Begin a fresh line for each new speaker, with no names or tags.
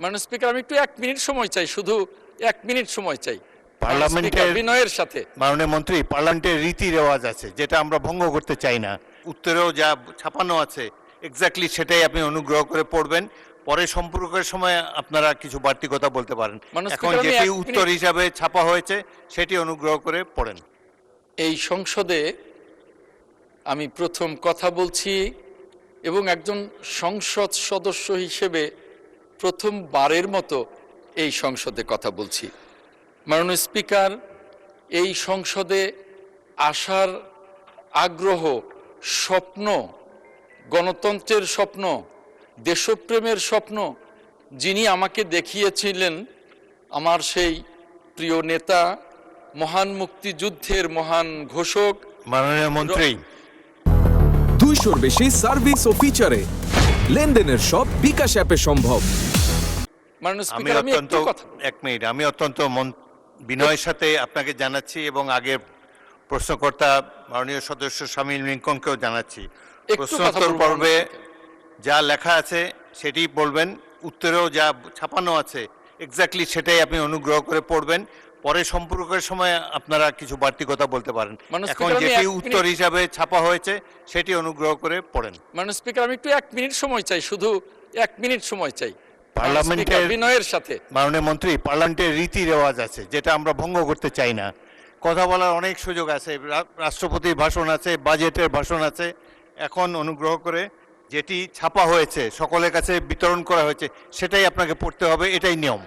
মাননীয় স্পিকার, আমি একটু 1 মিনিট সময় চাই, শুধু 1 মিনিট সময় চাই
পার্লামেন্টের
বিনয়ের সাথে।
মাননীয় মন্ত্রী, পার্লামেন্টের রীতি রেওয়াজ আছে যেটা আমরা ভঙ্গ করতে চাই না। উত্তরেও যা ছাপানো আছে এক্স্যাক্টলি সেটাই আপনি অনুগ্রহ করে পড়বেন। পরে সম্পর্কের সময় আপনারা কিছু বাড়তি কথা বলতে পারেন। এখন যেটি উত্তর হিসাবে ছাপা হয়েছে সেটি অনুগ্রহ করে পড়েন।
এই সংসদে আমি প্রথম কথা বলছি এবং একজন সংসদ সদস্য হিসেবে প্রথমবারের মতো এই সংসদে কথা বলছি। মাননীয় স্পিকার, এই সংসদে আসার আগ্রহ, স্বপ্ন, গণতন্ত্রের স্বপ্ন, দেশপ্রেমের স্বপ্ন যিনি আমাকে দেখিয়েছিলেন, আমার সেই প্রিয় নেতা, মহান মুক্তিযুদ্ধের মহান ঘোষক
মাননীয় মন্ত্রী,
200-র বেশি সার্ভিস ও ফিচারে লেনদেনের সব বিকাশ অ্যাপে সম্ভব।
আমি অত্যন্ত বিনয়ের সাথে আপনাকে জানাচ্ছি এবং আগের প্রশ্নকর্তা মাননীয় সদস্য শামীম লিংকনকেও জানাচ্ছি, প্রশ্নোত্তর পর্বে যা লেখা আছে সেটি বলবেন, উত্তরেও যা ছাপানো আছে এক্স্যাক্টলি সেটাই আপনি অনুগ্রহ করে পড়বেন। পরে সম্পর্কের সময় আপনারা কিছু বাড়তি কথা বলতে পারেন। এখন যেটি উত্তর হিসাবে ছাপা হয়েছে সেটি অনুগ্রহ করে পড়েন।
মাননীয় স্পিকার, আমি একটু 1 মিনিট সময় চাই, শুধু 1 মিনিট সময় চাই
পার্লামেন্টের
বিনয়ের সাথে।
মাননীয় মন্ত্রী, পার্লামেন্টের রীতি রেওয়াজ আছে যেটা আমরা ভঙ্গ করতে চাই না। কথা বলার অনেক সুযোগ আছে, রাষ্ট্রপতির ভাষণ আছে, বাজেটের ভাষণ আছে। এখন অনুগ্রহ করে যেটি ছাপা হয়েছে সকলের কাছে বিতরণ করা হয়েছে সেটাই আপনাকে পড়তে হবে, এটাই নিয়ম।